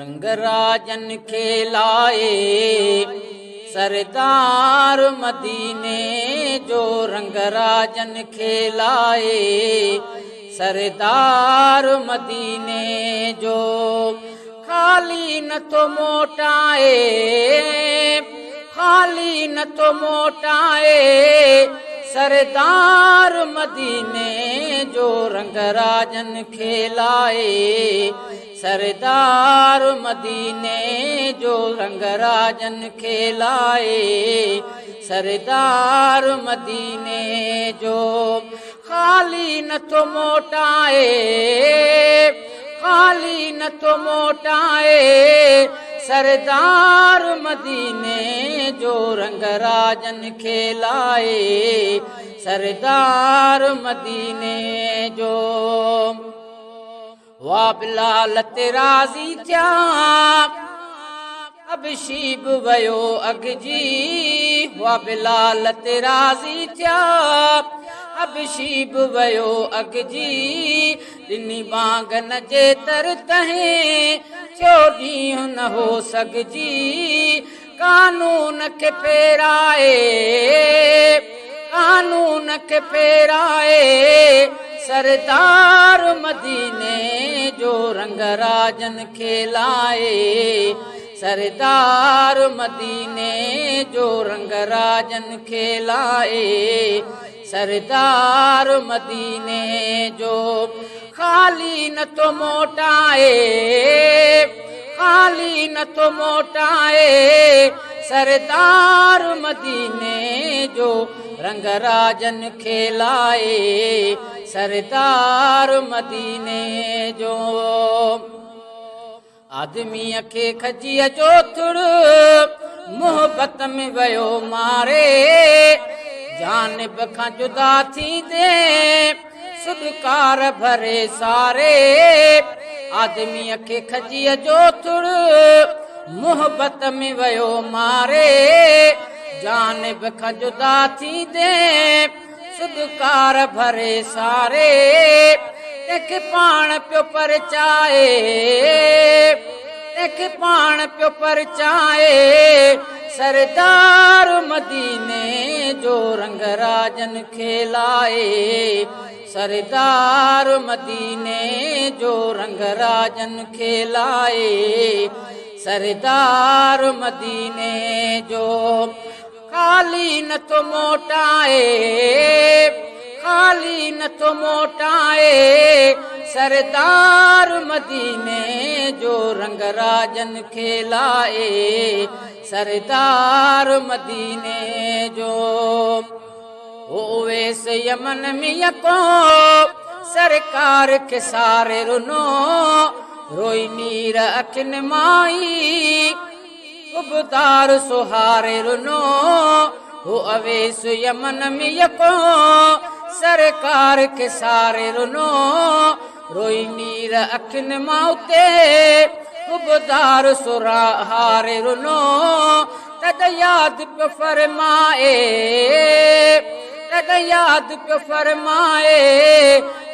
रंगराजन खेलाए सरदार मदीने जो, रंगराजन खेलाए सरदार मदीने जो। खाली न तो मोटाए, खाली न तो मोटाए सरदार मदीने जो, रंगराजन खेलाए सरदार मदीने जो, रंगराजन खेलाए सरदार मदीने जो। खाली न तो मोटाए, खाली न तो मोटाए सरदार मदीने जो, रंगराजन खेलाए सरदार मदीने जो। वाह बिलाल राज़ी थिया अबशीब वयो अगजी, वाह बिलाल राज़ी थिया अबशीब वयो अगजी। ॾिनी बांग न जे तर तहें थियो ॾींहुं न हो सघजी। कानून खे फेराए, कानून खे फेराए सरदार मदीने जो, रंगराजन खेलाए सरदार मदीने जो, रंगराजन खेलाए सरदार मदीने जो। खाली न तो मोटाए, खाली न तो मोटाए सरदार मदीने जो, रंगराजन खेलाए सरदार मदीने जो। आदमीअ खे खजीअ जो थुड़ मोहब्बत में वयो मारे। जानिब खां जुदा थींदे सुदकार भरे सारे। आदमीअ खे खजीअ जो थुड़ मोहब्बत में वयो मारे। जानिब खां जुदा थींदे सुदकार भरे सारे। तंहिंखे पाण पियो परचाए, तंहिंखे पाण पियो परचाए सरदार मदीने जो, रंगराजन खेलाए सरदार मदीने जो, रंगराजन खेलाए सरदार मदीने जो। खाली न तो मोटाए, खाली न तो मोटाए सरदार मदीने जो, रंगराजन खेलाए सरदार मदीने जो। ओवेस यमन में यको सरकार के सारे रुनो। रोई नीर अखिन माई उबदार सुहारे रुनो। हो अवेस यमन में यको सरकार के सारे रुनो। रोई नीर अखिन माउते उबदार सुहारे रुनो। तद याद पे फरमाए, तद याद पे फरमाए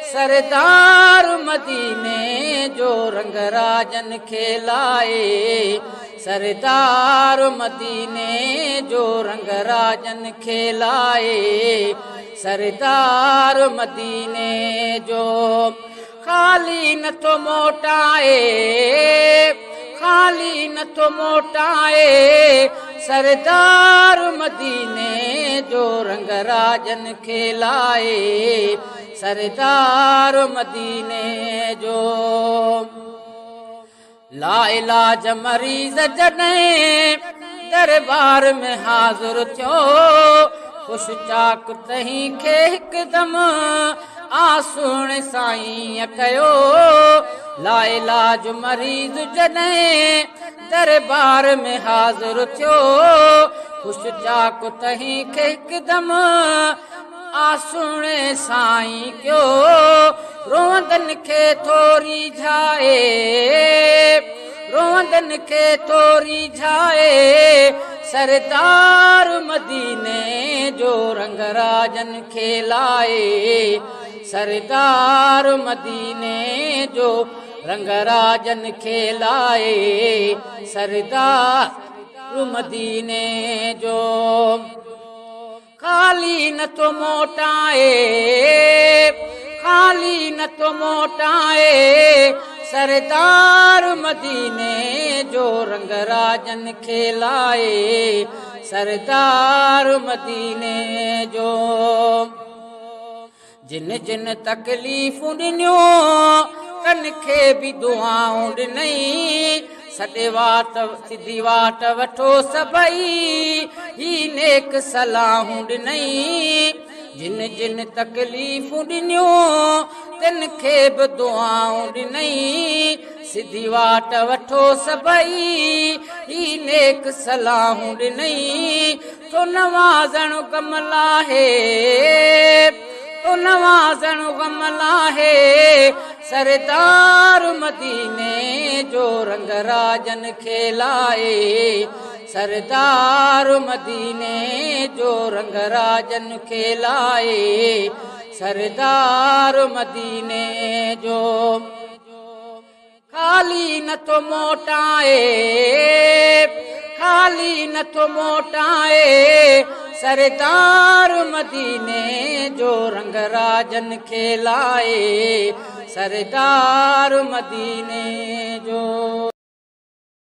सरदार मदीने जो, रंगराजन खेलाए सरदार मदीने जो, रंगराजन खेलाए सरदार मदीने जो। खाली न तो मोटाए, खाली न तो मोटाए सरदार मदीने जो, रंगराजन खेलाए सरदार मदीने जो। ला इलाज मरीज़ जॾहिं दरबार में हाज़िर थियो। खुश चाक तहीं खे हिकदमि आसूण साईं कयो। ला इलाज मरीज़ जॾहिं दरबार में हाज़िर थियो। खुश चाक तहीं खे हिकदमि आसूण साईं कयो। रोंदन खे थोरी झाए, रोंदन खे थोरी झाए सरदार मदीने जो, रंगराजन खेलाए सरदार मदीने जो, रंगराजन खे लाए सरदार मदीने जो। खाली न तो मोटाए, खाली न तो मोटाए सरदार मदीने जो, रंगराजन खे लाए सरदार मदीने जो। जिन जिन तकलीफ़ूं ॾिनियूं कन खे बि दुआऊं ॾिनई, सॾे वाट सिधी वाट वठो सभई ही नेक सलाहूं ॾिनई। जिन जिन तकलीफ़ूं ॾिनियूं तिन खे बि दुआऊं ॾिनई, सिधी वाट वठो सभई ही नेक सलाहूं ॾिनई। तो नवाज़ण गम लाहे, तो नवाज़ण गम लाहे सरदार मदीने जो, रंगराजन खे लाए सरदार मदीने जो, रंगराजन खे लाए सरदार मदीने जो। खाली न तो मोटाए, खाली न तो मोटाए सरदार मदीने जो, रंगराजन खे लाए सरदार मदीने जो।